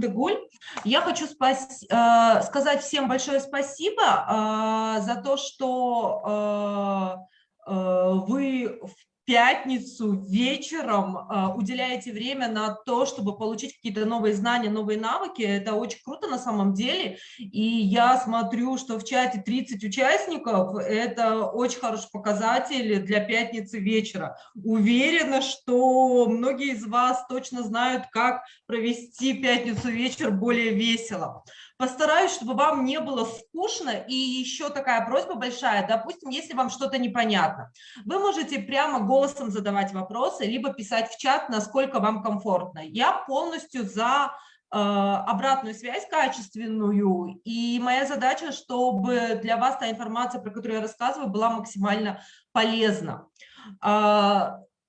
Дегуль. Я хочу сказать всем большое спасибо за то, что вы в пятницу вечером уделяете время на то, чтобы получить какие-то новые знания, новые навыки. Это очень круто на самом деле. И я смотрю, что в чате 30 участников. Это очень хороший показатель для пятницы вечера. Уверена, что многие из вас точно знают, как провести пятницу вечер более весело. Постараюсь, чтобы вам не было скучно. И еще такая просьба большая. Допустим, если вам что-то непонятно, вы можете прямо голосом задавать вопросы, либо писать в чат, насколько вам комфортно. Я полностью за обратную связь качественную, и моя задача, чтобы для вас та информация, про которую я рассказываю, была максимально полезна.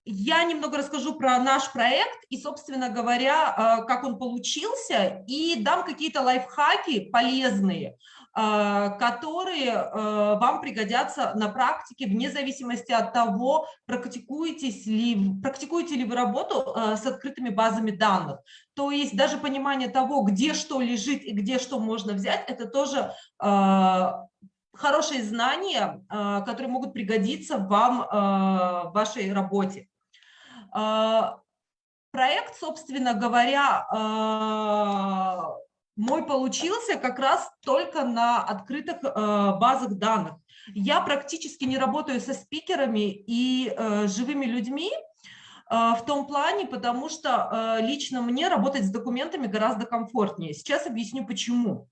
Я немного расскажу про наш проект и, собственно говоря, как он получился, и дам какие-то лайфхаки полезные, которые вам пригодятся на практике, вне зависимости от того, практикуете ли вы работу с открытыми базами данных. То есть даже понимание того, где что лежит и где что можно взять, это тоже хорошие знания, которые могут пригодиться вам в вашей работе. Проект, собственно говоря, мой получился как раз только на открытых базах данных. Я практически не работаю со спикерами и живыми людьми в том плане, потому что лично мне работать с документами гораздо комфортнее. Сейчас объясню, почему.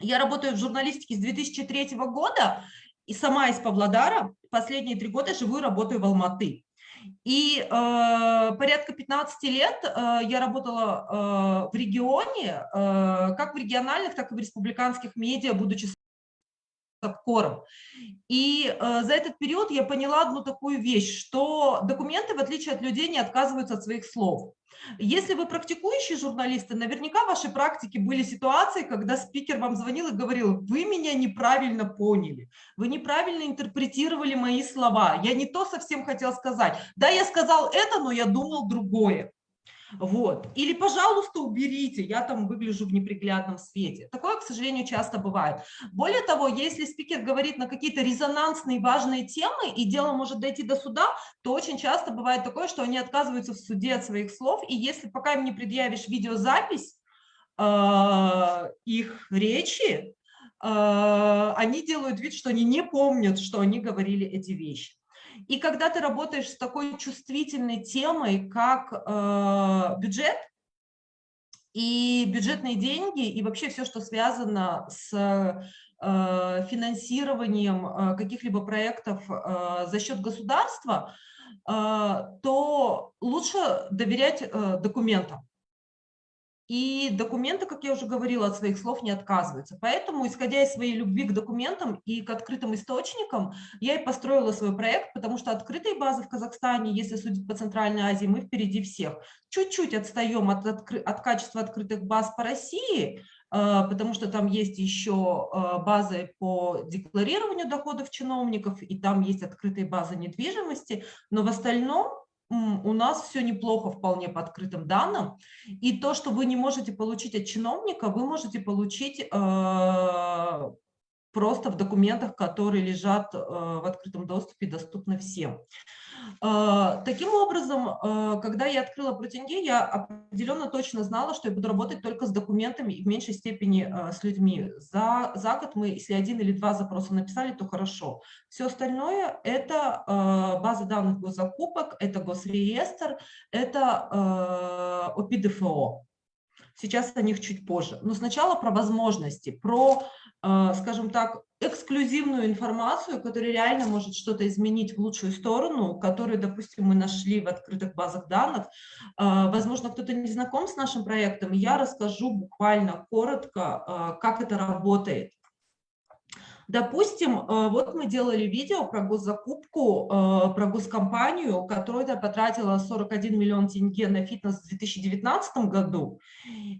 Я работаю в журналистике с 2003 года и сама из Павлодара. Последние 3 года живу и работаю в Алматы. И порядка 15 лет я работала в регионе, как в региональных, так и в республиканских медиа, будучи кором. И за этот период я поняла одну такую вещь, что документы, в отличие от людей, не отказываются от своих слов. Если вы практикующие журналисты, наверняка в вашей практике были ситуации, когда спикер вам звонил и говорил: вы меня неправильно поняли, вы неправильно интерпретировали мои слова, я не то совсем хотел сказать. Да, я сказал это, но я думал другое. Вот. Или, пожалуйста, уберите, я там выгляжу в неприглядном свете. Такое, к сожалению, часто бывает. Более того, если спикер говорит на какие-то резонансные важные темы, и дело может дойти до суда, то очень часто бывает такое, что они отказываются в суде от своих слов, и если пока им не предъявишь видеозапись их речи, они делают вид, что они не помнят, что они говорили эти вещи. И когда ты работаешь с такой чувствительной темой, как бюджет и бюджетные деньги, и вообще все, что связано с финансированием каких-либо проектов за счет государства, то лучше доверять документам. И документы, как я уже говорила, от своих слов не отказываются. Поэтому, исходя из своей любви к документам и к открытым источникам, я и построила свой проект, потому что открытые базы в Казахстане, если судить по Центральной Азии, мы впереди всех. Чуть-чуть отстаем от качества открытых баз по России, потому что там есть еще базы по декларированию доходов чиновников, и там есть открытые базы недвижимости, но в остальном у нас все неплохо вполне по открытым данным, и то, что вы не можете получить от чиновника, вы можете получить просто в документах, которые лежат в открытом доступе, доступны всем. Таким образом, когда я открыла ProTenge, я определенно точно знала, что я буду работать только с документами и в меньшей степени с людьми. За год мы, если 1 или 2 запроса написали, то хорошо. Все остальное – это база данных госзакупок, это госреестр, это ОПИ-ДФО. Сейчас о них чуть позже. Но сначала про возможности, про, скажем так, эксклюзивную информацию, которая реально может что-то изменить в лучшую сторону, которую, допустим, мы нашли в открытых базах данных. Возможно, кто-то не знаком с нашим проектом, я расскажу буквально коротко, как это работает. Допустим, вот мы делали видео про госзакупку, про госкомпанию, которая потратила 41 миллион тенге на фитнес в 2019 году,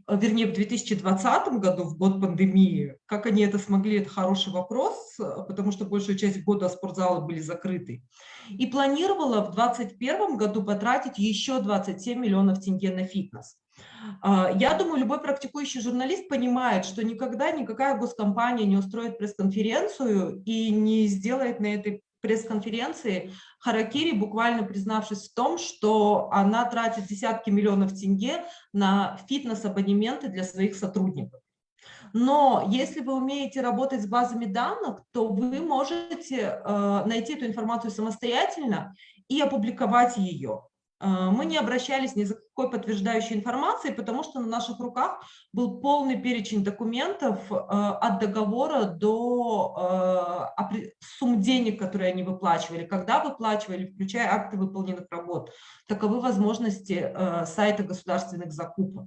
вернее, в 2020 году, в год пандемии. Как они это смогли, это хороший вопрос, потому что большую часть года спортзалы были закрыты. И планировала в 2021 году потратить еще 27 миллионов тенге на фитнес. Я думаю, любой практикующий журналист понимает, что никогда никакая госкомпания не устроит пресс-конференцию и не сделает на этой пресс-конференции харакири, буквально признавшись в том, что она тратит десятки миллионов тенге на фитнес-абонементы для своих сотрудников. Но если вы умеете работать с базами данных, то вы можете найти эту информацию самостоятельно и опубликовать ее. Мы не обращались ни за какой подтверждающей информацией, потому что на наших руках был полный перечень документов от договора до сумм денег, которые они выплачивали, когда выплачивали, включая акты выполненных работ. Таковы возможности сайта государственных закупок.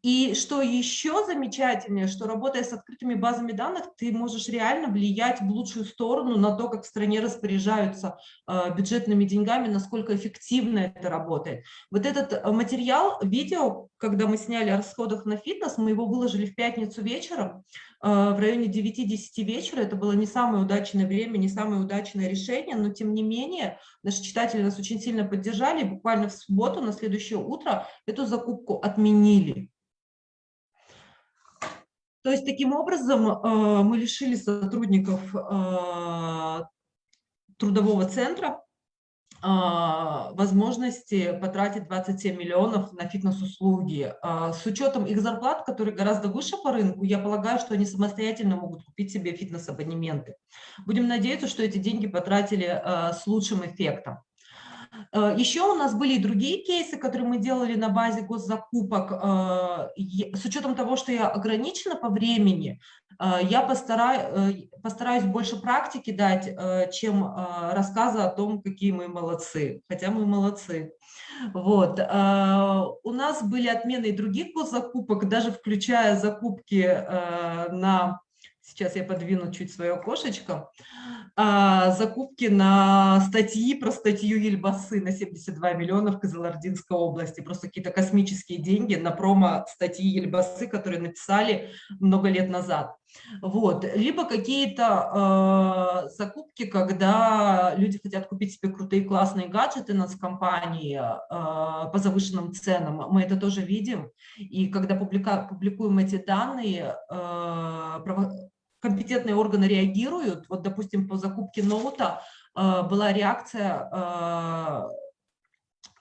И что еще замечательнее, что работая с открытыми базами данных, ты можешь реально влиять в лучшую сторону на то, как в стране распоряжаются бюджетными деньгами, насколько эффективно это работает. Вот этот материал, видео, когда мы сняли о расходах на фитнес, мы его выложили в пятницу вечером, в районе 9-10 вечера. Это было не самое удачное время, не самое удачное решение, но тем не менее наши читатели нас очень сильно поддержали, и буквально в субботу, на следующее утро, эту закупку отменили. То есть таким образом мы лишили сотрудников трудового центра возможности потратить 27 миллионов на фитнес-услуги. С учетом их зарплат, которые гораздо выше по рынку, я полагаю, что они самостоятельно могут купить себе фитнес-абонементы. Будем надеяться, что эти деньги потратили с лучшим эффектом. Еще у нас были и другие кейсы, которые мы делали на базе госзакупок. С учетом того, что я ограничена по времени, я постараюсь больше практики дать, чем рассказа о том, какие мы молодцы. Хотя мы молодцы. Вот. У нас были отмены и других госзакупок, даже включая закупки на... Сейчас я подвину чуть свое окошечко. Закупки на статьи про статью Ельбасы на 72 миллиона в Кызылординской области. Просто какие-то космические деньги на промо-статьи Ельбасы, которые написали много лет назад. Вот. Либо какие-то закупки, когда люди хотят купить себе крутые классные гаджеты нас компании по завышенным ценам. Мы это тоже видим. И когда публикуем эти данные, компетентные органы реагируют. Вот, допустим, по закупке ноута была реакция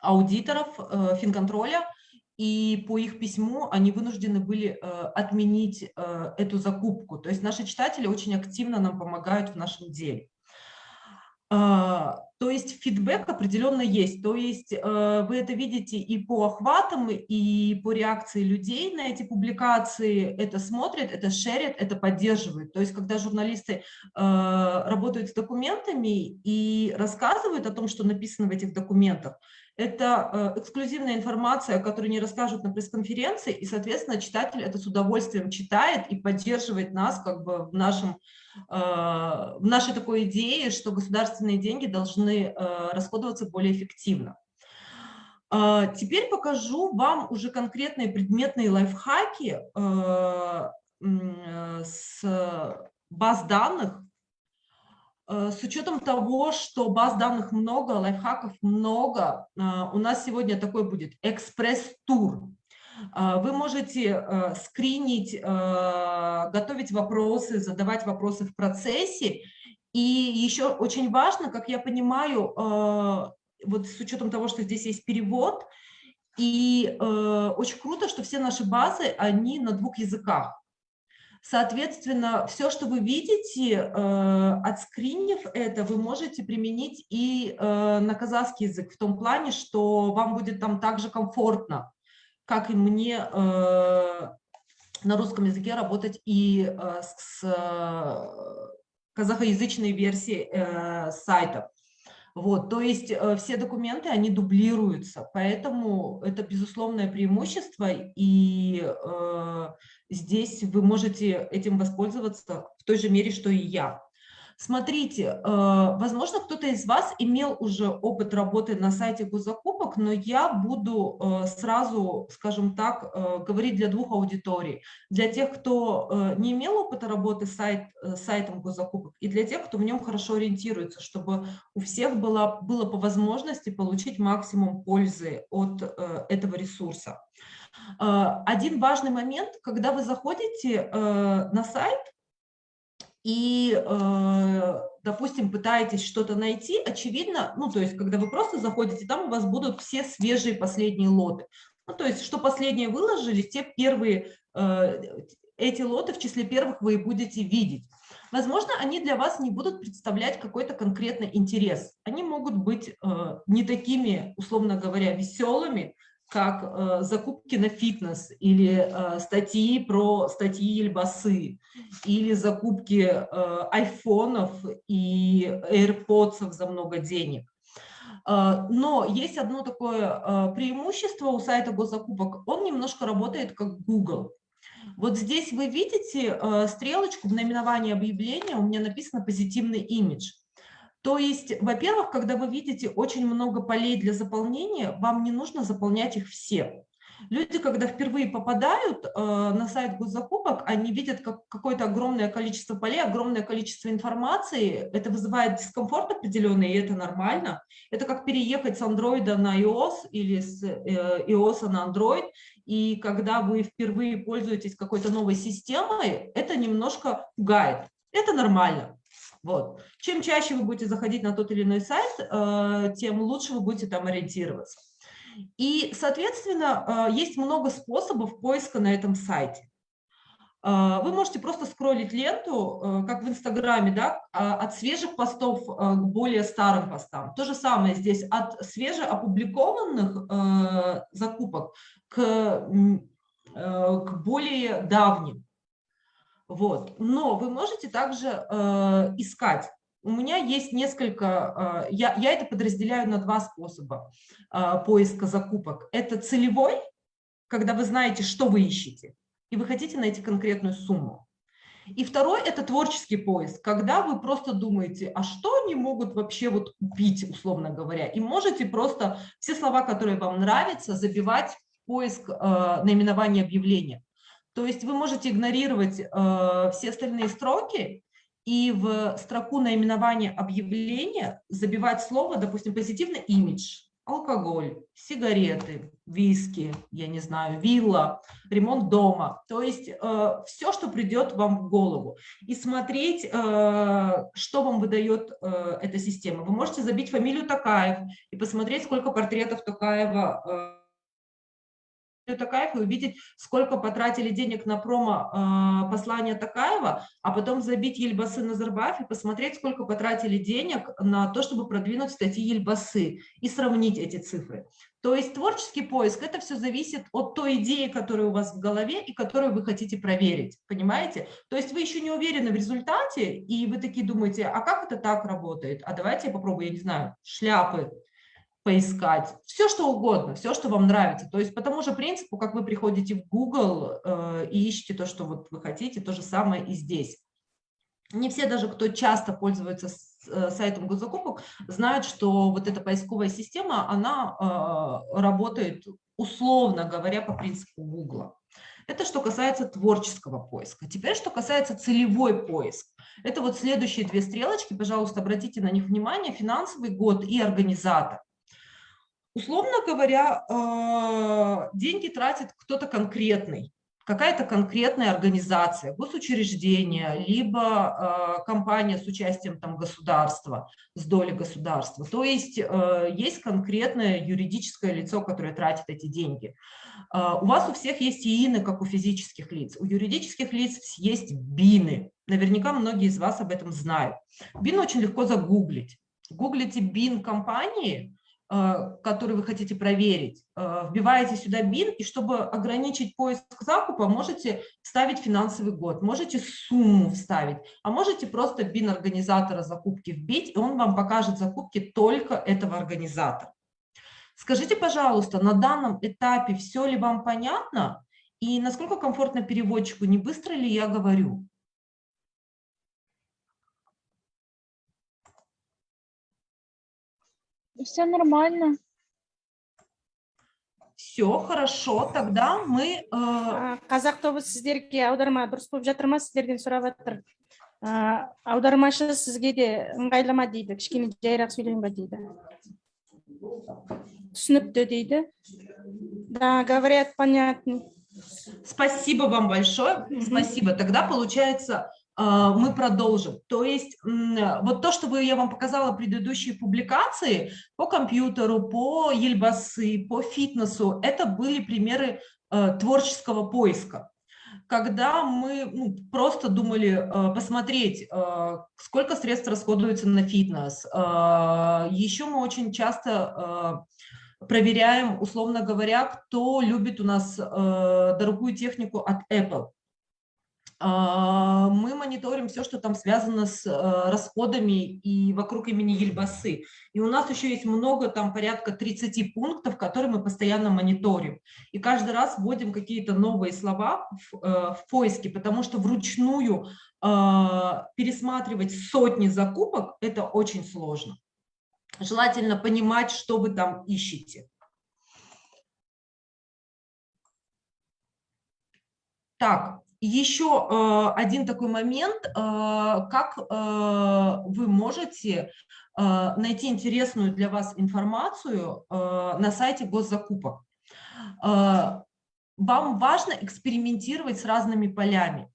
аудиторов Финконтроля, и по их письму они вынуждены были отменить эту закупку. То есть наши читатели очень активно нам помогают в нашем деле. То есть фидбэк определенно есть, то есть вы это видите и по охватам, и по реакции людей на эти публикации, это смотрят, это шерят, это поддерживают. То есть когда журналисты работают с документами и рассказывают о том, что написано в этих документах, это эксклюзивная информация, которую не расскажут на пресс-конференции, и, соответственно, читатель это с удовольствием читает и поддерживает нас как бы в нашей такой идее, что государственные деньги должны расходоваться более эффективно. Теперь покажу вам уже конкретные предметные лайфхаки с баз данных. С учетом того, что баз данных много, лайфхаков много, у нас сегодня такой будет экспресс-тур. Вы можете скринить, готовить вопросы, задавать вопросы в процессе. И еще очень важно, как я понимаю, вот с учетом того, что здесь есть перевод, и очень круто, что все наши базы, они на 2 языках. Соответственно, все, что вы видите, отскринив это, вы можете применить и на казахский язык, в том плане, что вам будет там также комфортно, как и мне на русском языке работать и с казахоязычной версией сайта. Вот, то есть все документы, они дублируются, поэтому это безусловное преимущество, и здесь вы можете этим воспользоваться в той же мере, что и я. Смотрите, возможно, кто-то из вас имел уже опыт работы на сайте госзакупок, но я буду сразу, скажем так, говорить для 2 аудиторий. Для тех, кто не имел опыта работы с сайтом госзакупок, и для тех, кто в нем хорошо ориентируется, чтобы у всех было по возможности получить максимум пользы от этого ресурса. Один важный момент, когда вы заходите на сайт и, допустим, пытаетесь что-то найти, очевидно, ну, то есть, когда вы просто заходите, там у вас будут все свежие последние лоты. Ну, то есть, что последние выложились, те первые, эти лоты в числе первых вы и будете видеть. Возможно, они для вас не будут представлять какой-то конкретный интерес. Они могут быть не такими, условно говоря, веселыми, как закупки на фитнес или статьи про статьи Ельбасы, или закупки айфонов и AirPods за много денег. Но есть одно такое преимущество у сайта госзакупок, он немножко работает как Google. Вот здесь вы видите стрелочку в наименовании объявления, у меня написано «позитивный имидж». То есть, во-первых, когда вы видите очень много полей для заполнения, вам не нужно заполнять их все. Люди, когда впервые попадают на сайт госзакупок, они видят какое-то огромное количество полей, огромное количество информации. Это вызывает дискомфорт определенный, и это нормально. Это как переехать с Android на iOS или с iOS на Android. И когда вы впервые пользуетесь какой-то новой системой, это немножко пугает. Это нормально. Вот. Чем чаще вы будете заходить на тот или иной сайт, тем лучше вы будете там ориентироваться. И, соответственно, есть много способов поиска на этом сайте. Вы можете просто скроллить ленту, как в Инстаграме, да, от свежих постов к более старым постам. То же самое здесь, от свежеопубликованных закупок к более давним. Вот. Но вы можете также искать. У меня есть несколько, я это подразделяю на два способа поиска закупок. Это целевой, когда вы знаете, что вы ищете, и вы хотите найти конкретную сумму. И второй – это творческий поиск, когда вы просто думаете, а что они могут вообще вот купить, условно говоря, и можете просто все слова, которые вам нравятся, забивать в поиск наименования объявления. То есть вы можете игнорировать все остальные строки и в строку наименования объявления забивать слово, допустим, позитивный имидж, алкоголь, сигареты, виски, я не знаю, вилла, ремонт дома. То есть все, что придет вам в голову. И смотреть, что вам выдает эта система. Вы можете забить фамилию Токаев и посмотреть, сколько портретов Токаева Токаев и увидеть, сколько потратили денег на промо послания Токаева, а потом забить Ельбасы Назарбаев и посмотреть, сколько потратили денег на то, чтобы продвинуть статьи Ельбасы, и сравнить эти цифры. То есть творческий поиск – это все зависит от той идеи, которая у вас в голове и которую вы хотите проверить, понимаете? То есть вы еще не уверены в результате, и вы такие думаете, а как это так работает? А давайте я попробую, я не знаю, шляпы поискать, все что угодно, все, что вам нравится. То есть по тому же принципу, как вы приходите в Google и ищете то, что вот вы хотите, то же самое и здесь. Не все даже, кто часто пользуется сайтом госзакупок, знают, что вот эта поисковая система, она работает, условно говоря, по принципу Google. Это что касается творческого поиска. Теперь, что касается целевой поиск. Это вот следующие две стрелочки, пожалуйста, обратите на них внимание, финансовый год и организатор. Условно говоря, деньги тратит кто-то конкретный, какая-то конкретная организация, госучреждение, либо компания с участием там, государства, с долей государства. То есть есть конкретное юридическое лицо, которое тратит эти деньги. У вас у всех есть ИИНы, как у физических лиц. У юридических лиц есть БИНы. Наверняка многие из вас об этом знают. БИН очень легко загуглить. Гуглите БИН компании, который вы хотите проверить, вбиваете сюда БИН, и чтобы ограничить поиск закупа, можете вставить финансовый год, можете сумму вставить, а можете просто БИН организатора закупки вбить, и он вам покажет закупки только этого организатора. Скажите, пожалуйста, на данном этапе все ли вам понятно, и насколько комфортно переводчику, не быстро ли я говорю? Все нормально. Все, хорошо, тогда мы... Қазақ тобы сіздерге аударма дұрыс болып жатыр ма? Сіздерден сұрап жатыр. Аудармашы сізге де ыңғайлы ма дейді, кішкене жайырақ сөйлейін ба дейді. Түсінікті дейді. Да, говорят, понятно. Спасибо вам большое. Спасибо. Тогда, получается, мы продолжим. То есть вот то, что я вам показала предыдущие публикации по компьютеру, по Елбасы, по фитнесу, это были примеры творческого поиска. Когда мы просто думали посмотреть, сколько средств расходуется на фитнес. Еще мы очень часто проверяем, условно говоря, кто любит у нас дорогую технику от Apple. Мы мониторим все, что там связано с расходами и вокруг имени Елбасы. И у нас еще есть много, там порядка 30 пунктов, которые мы постоянно мониторим. И каждый раз вводим какие-то новые слова в поиске, потому что вручную пересматривать сотни закупок – это очень сложно. Желательно понимать, что вы там ищете. Так. Еще один такой момент, как вы можете найти интересную для вас информацию на сайте госзакупок. Вам важно экспериментировать с разными полями.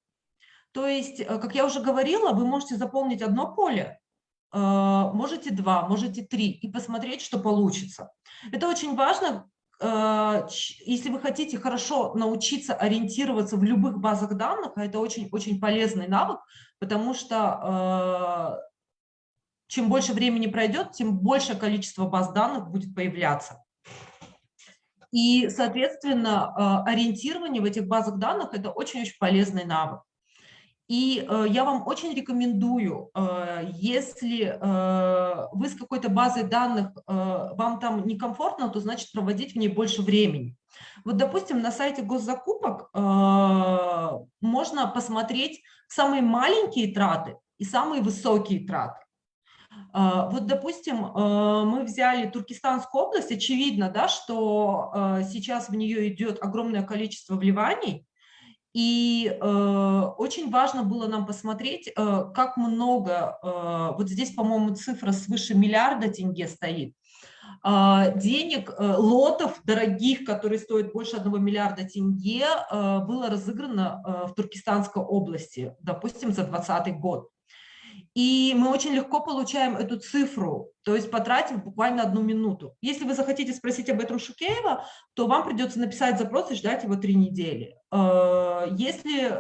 То есть, как я уже говорила, вы можете заполнить одно поле, можете два, можете три, и посмотреть, что получится. Это очень важно. Если вы хотите хорошо научиться ориентироваться в любых базах данных, а это очень-очень полезный навык, потому что чем больше времени пройдет, тем большее количество баз данных будет появляться. И, соответственно, ориентирование в этих базах данных – это очень-очень полезный навык. И я вам очень рекомендую, если вы с какой-то базой данных, вам там некомфортно, то значит проводить в ней больше времени. Вот, допустим, на сайте госзакупок можно посмотреть самые маленькие траты и самые высокие траты. Вот, допустим, мы взяли Туркестанскую область, очевидно, да, что сейчас в нее идет огромное количество вливаний. И очень важно было нам посмотреть, как много, вот здесь, по-моему, цифра свыше миллиарда тенге стоит, денег, лотов дорогих, которые стоят больше 1 миллиарда тенге, было разыграно в Туркестанской области, допустим, за 2020 год. И мы очень легко получаем эту цифру, то есть потратив буквально 1 минуту. Если вы захотите спросить об этом Шукеева, то вам придется написать запрос и ждать его 3 недели. Если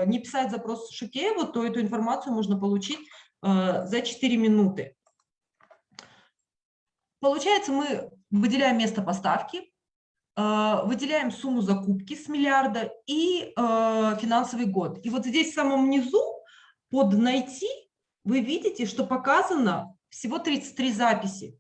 не писать запрос Шукееву, то эту информацию можно получить за 4 минуты. Получается, мы выделяем место поставки, выделяем сумму закупки с миллиарда и финансовый год. И вот здесь в самом низу под «Найти» вы видите, что показано всего 33 записи.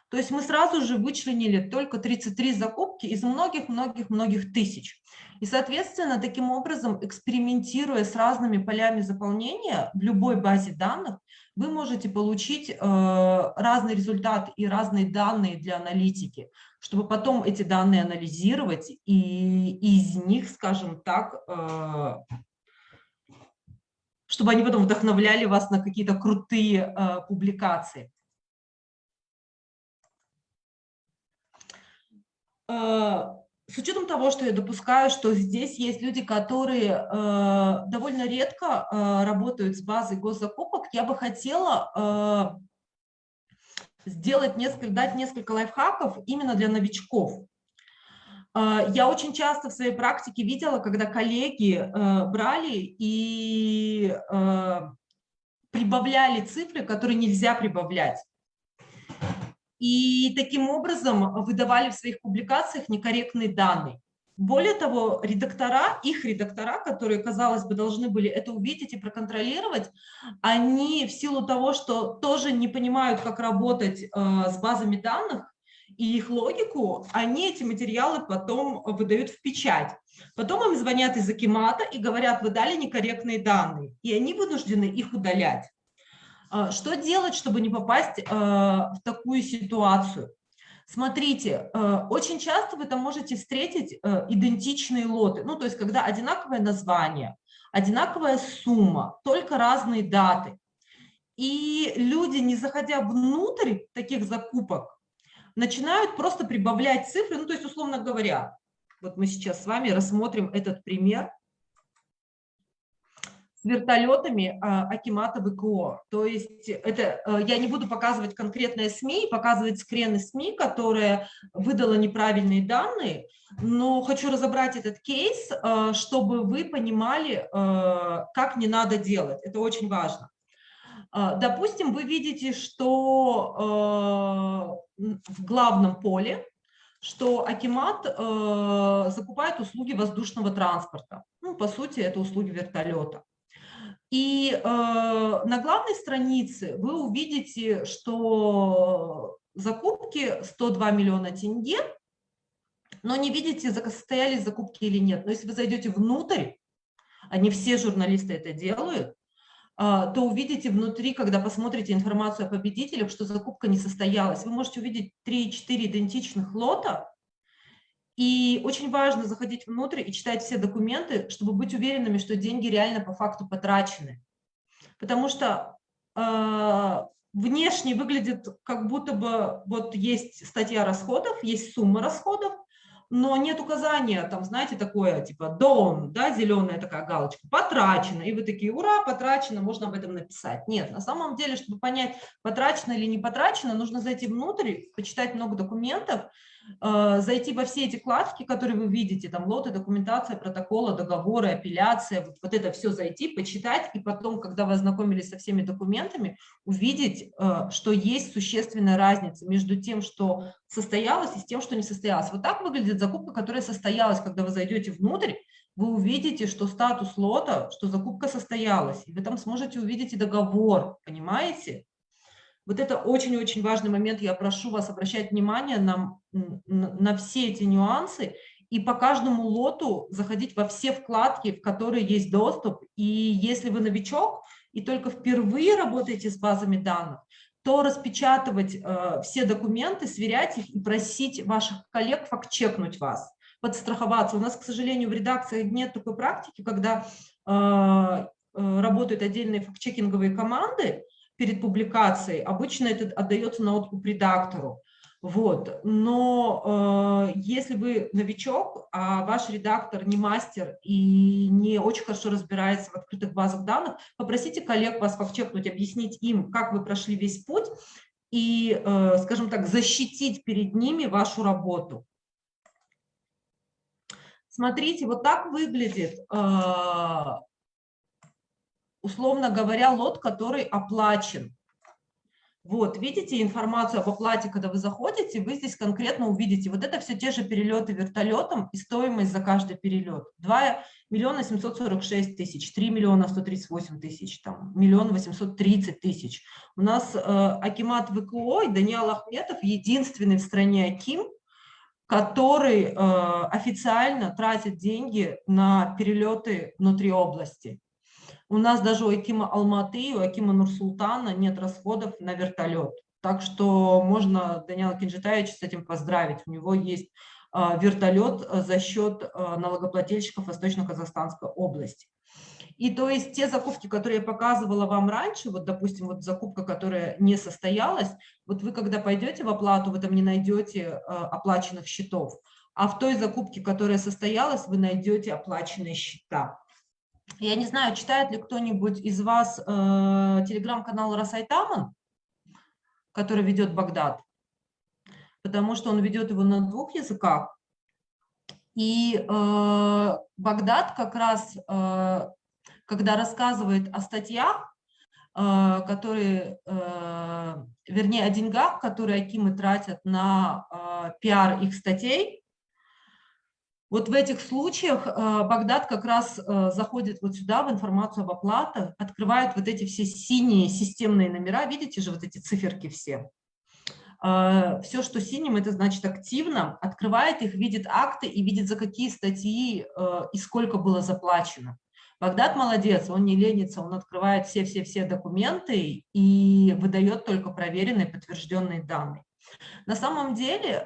То есть мы сразу же вычленили только 33 закупки из многих-многих-многих тысяч. И, соответственно, таким образом, экспериментируя с разными полями заполнения в любой базе данных, вы можете получить разные результаты и разные данные для аналитики, чтобы потом эти данные анализировать и из них, скажем так, чтобы они потом вдохновляли вас на какие-то крутые публикации. С учетом того, что я допускаю, что здесь есть люди, которые довольно редко работают с базой госзакупок, я бы хотела дать несколько лайфхаков именно для новичков. Я очень часто в своей практике видела, когда коллеги брали и прибавляли цифры, которые нельзя прибавлять. И таким образом выдавали в своих публикациях некорректные данные. Более того, их редактора, которые, казалось бы, должны были это увидеть и проконтролировать, они в силу того, что тоже не понимают, как работать с базами данных и их логику, они эти материалы потом выдают в печать. Потом им звонят из Акимата и говорят: вы дали некорректные данные, и они вынуждены их удалять. Что делать, чтобы не попасть в такую ситуацию? Смотрите, очень часто вы там можете встретить идентичные лоты, ну, то есть когда одинаковое название, одинаковая сумма, только разные даты. И люди, не заходя внутрь таких закупок, начинают просто прибавлять цифры, ну, то есть, условно говоря, вот мы сейчас с вами рассмотрим этот пример с вертолетами Акимата ВКО. То есть это я не буду показывать конкретные СМИ, показывать скрены СМИ, которая выдала неправильные данные, но хочу разобрать этот кейс, чтобы вы понимали, как не надо делать. Это очень важно. Допустим, вы видите, что в главном поле, что Акимат закупает услуги воздушного транспорта. Ну, по сути, это услуги вертолета. И на главной странице вы увидите, что закупки 102 миллиона тенге, но не видите, состоялись закупки или нет. Но если вы зайдете внутрь, а не все журналисты это делают, то увидите внутри, когда посмотрите информацию о победителях, что закупка не состоялась. Вы можете увидеть 3-4 идентичных лота. И очень важно заходить внутрь и читать все документы, чтобы быть уверенными, что деньги реально по факту потрачены. Потому что внешне выглядит, как будто бы вот есть статья расходов, есть сумма расходов, но нет указания, там, знаете, такое, типа, done, да, зеленая такая галочка, потрачено, и вы такие, ура, потрачено, можно об этом написать. Нет, на самом деле, чтобы понять, потрачено или не потрачено, нужно зайти внутрь, почитать много документов, зайти во все эти вкладки, которые вы видите, там, лоты, документация, протоколы, договоры, апелляция, вот это все зайти, почитать, и потом, когда вы ознакомились со всеми документами, увидеть, что есть существенная разница между тем, что состоялось, и с тем, что не состоялось. Вот так выглядит закупка, которая состоялась. Когда вы зайдете внутрь, вы увидите, что статус лота, что закупка состоялась, и вы там сможете увидеть и договор, понимаете? Вот это очень-очень важный момент. Я прошу вас обращать внимание на все эти нюансы и по каждому лоту заходить во все вкладки, в которые есть доступ. И если вы новичок и только впервые работаете с базами данных, то распечатывать все документы, сверять их и просить ваших коллег факт-чекнуть вас, подстраховаться. У нас, к сожалению, в редакции нет такой практики, когда работают отдельные факт-чекинговые команды перед публикацией. Обычно это отдается на откуп редактору. Вот. Но если вы новичок, а ваш редактор не мастер и не очень хорошо разбирается в открытых базах данных, попросите коллег вас факт-чекнуть, объяснить им, как вы прошли весь путь и, скажем так, защитить перед ними вашу работу. Смотрите, вот так выглядит, условно говоря, лот, который оплачен. Вот, видите информацию об оплате, когда вы заходите, вы здесь конкретно увидите, вот это все те же перелеты вертолетом и стоимость за каждый перелет. 2 миллиона 746 тысяч, 3 миллиона 138 тысяч, там, 1 830 000. У нас Акимат ВКО и Даниил Ахметов единственный в стране Аким, который официально тратит деньги на перелеты внутри области. У нас даже у Акима Алматы, у Акима Нур-Султана нет расходов на вертолет. Так что можно Даниила Кинжитаевича с этим поздравить. У него есть вертолет за счет налогоплательщиков Восточно-Казахстанской области. И то есть те закупки, которые я показывала вам раньше, вот, допустим, вот закупка, которая не состоялась, вот вы, когда пойдете в оплату, вы там не найдете оплаченных счетов, а в той закупке, которая состоялась, вы найдете оплаченные счета. Я не знаю, читает ли кто-нибудь из вас телеграм-канал Расайтаман, который ведет Багдад, потому что он ведет его на 2 языках. И Багдад как раз, когда рассказывает о статьях, которые, вернее, о деньгах, которые акимы тратят на пиар их статей, вот в этих случаях Багдад как раз заходит вот сюда в информацию об оплатах, открывает вот эти все синие системные номера, видите же вот эти циферки все. Все, что синим, это значит активно, открывает их, видит акты и видит, за какие статьи и сколько было заплачено. Багдад молодец, он не ленится, он открывает все документы и выдает только проверенные, подтвержденные данные. На самом деле,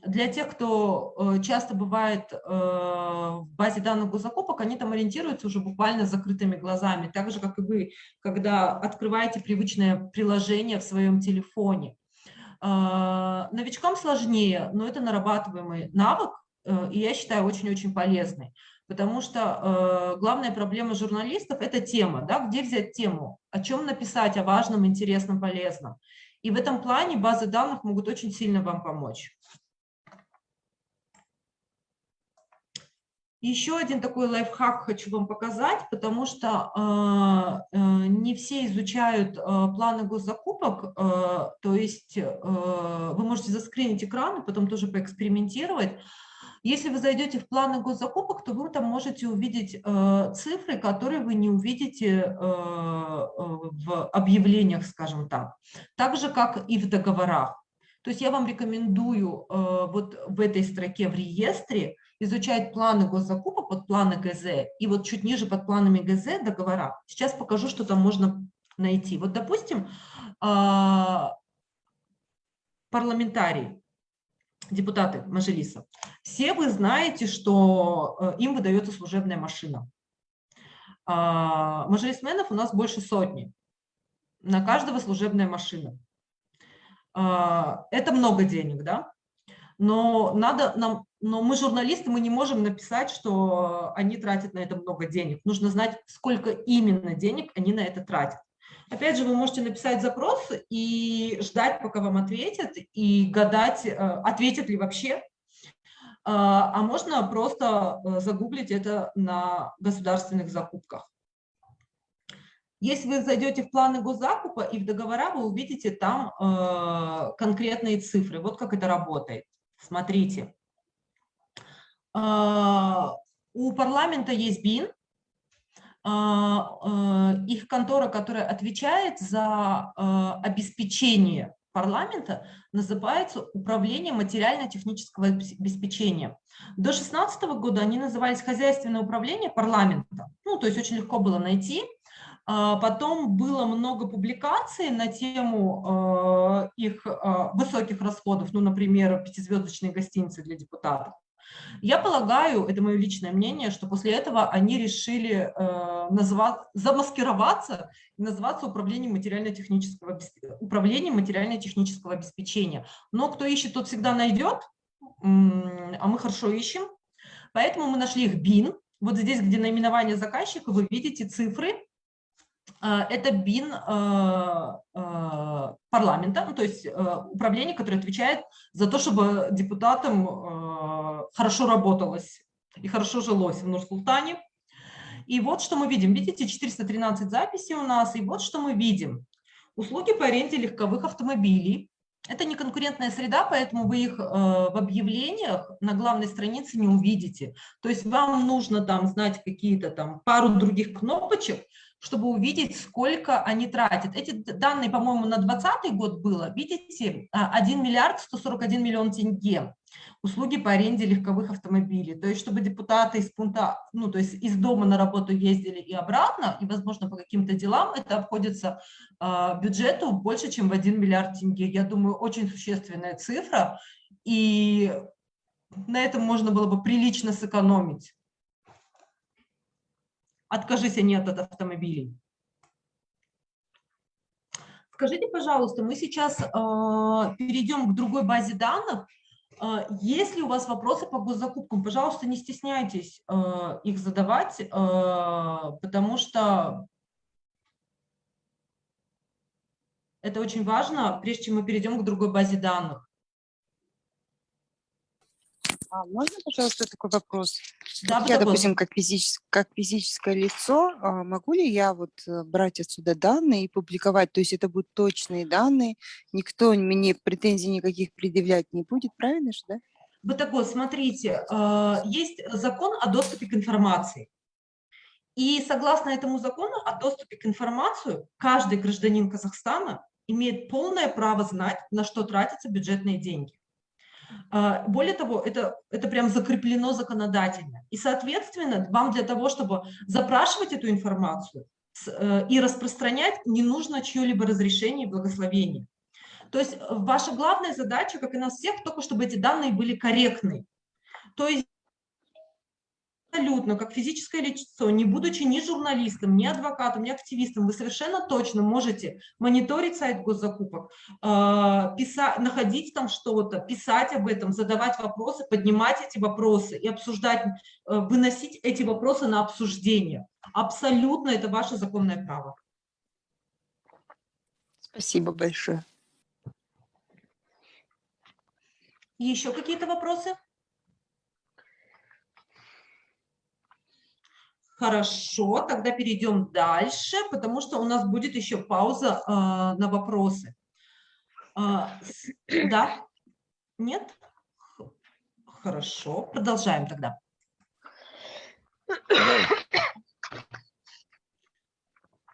для тех, кто часто бывает в базе данных госзакупок, они там ориентируются уже буквально с закрытыми глазами, так же, как и вы, когда открываете привычное приложение в своем телефоне. Новичкам сложнее, но это нарабатываемый навык, и я считаю очень-очень полезный. Потому что главная проблема журналистов – это тема, да, где взять тему, о чем написать, о важном, интересном, полезном. И в этом плане базы данных могут очень сильно вам помочь. Еще один такой лайфхак хочу вам показать, потому что не все изучают планы госзакупок, то есть вы можете заскринить экран и потом тоже поэкспериментировать. Если вы зайдете в планы госзакупок, то вы там можете увидеть цифры, которые вы не увидите в объявлениях, скажем так. Так же, как и в договорах. То есть я вам рекомендую вот в этой строке в реестре изучать планы госзакупок, под планы ГЗ, и вот чуть ниже под планами ГЗ договора. Сейчас покажу, что там можно найти. Вот, допустим, парламентарии, депутаты Мажилиса. Все вы знаете, что им выдается служебная машина. Мажилисменов у нас больше сотни. На каждого служебная машина. Это много денег, да? Но мы журналисты, мы не можем написать, что они тратят на это много денег. Нужно знать, сколько именно денег они на это тратят. Опять же, вы можете написать запрос и ждать, пока вам ответят, и гадать, ответят ли вообще. А можно просто загуглить это на государственных закупках. Если вы зайдете в планы госзакупа и в договора, вы увидите там конкретные цифры. Вот как это работает. Смотрите. У парламента есть БИН, их контора, которая отвечает за обеспечение парламента, называется Управление материально-технического обеспечения. До 2016 года они назывались Хозяйственное управление парламента. Ну, то есть очень легко было найти. Потом было много публикаций на тему их высоких расходов, ну, например, пятизвездочные гостиницы для депутатов. Я полагаю, это мое личное мнение, что после этого они решили замаскироваться и называться Управлением материально-технического обеспечения. Но кто ищет, тот всегда найдет, а мы хорошо ищем. Поэтому мы нашли их БИН. Вот здесь, где наименование заказчика, вы видите цифры. Это БИН парламента, ну, то есть управление, которое отвечает за то, чтобы депутатам хорошо работалось и хорошо жилось в Нур-Султане. И вот что мы видим. Видите, 413 записей у нас, и вот что мы видим. Услуги по аренде легковых автомобилей. Это не конкурентная среда, поэтому вы их в объявлениях на главной странице не увидите. То есть вам нужно там знать какие-то там пару других кнопочек, чтобы увидеть, сколько они тратят. Эти данные, по-моему, на 2020 год было. Видите, 1 миллиард 141 миллион тенге. Услуги по аренде легковых автомобилей. То есть, чтобы депутаты из пункта, ну, то есть из дома на работу ездили и обратно, и, возможно, по каким-то делам, это обходится бюджету больше, чем в 1 миллиард тенге. Я думаю, очень существенная цифра, и на этом можно было бы прилично сэкономить. Откажись они от автомобилей. Скажите, пожалуйста, мы сейчас перейдем к другой базе данных. Если у вас вопросы по госзакупкам, пожалуйста, не стесняйтесь их задавать, потому что это очень важно, прежде чем мы перейдем к другой базе данных. Можно, пожалуйста, такой вопрос? Да, Вот я, допустим, как физическое лицо, могу ли я вот брать отсюда данные и публиковать? То есть это будут точные данные, никто мне претензий никаких предъявлять не будет, правильно же, да? Вот такой, смотрите, есть закон о доступе к информации. И согласно этому закону о доступе к информации, каждый гражданин Казахстана имеет полное право знать, на что тратятся бюджетные деньги. Более того, это прям закреплено законодательно. И, соответственно, вам для того, чтобы запрашивать эту информацию и распространять, не нужно чье-либо разрешение и благословение. То есть ваша главная задача, как и нас всех, только чтобы эти данные были корректны. То есть абсолютно, как физическое лицо, не будучи ни журналистом, ни адвокатом, ни активистом, вы совершенно точно можете мониторить сайт госзакупок, находить там что-то, писать об этом, задавать вопросы, поднимать эти вопросы и обсуждать, выносить эти вопросы на обсуждение. Абсолютно это ваше законное право. Спасибо большое. Еще какие-то вопросы? Хорошо, тогда перейдем дальше, потому что у нас будет еще пауза на вопросы. Да? Нет? Хорошо, продолжаем тогда.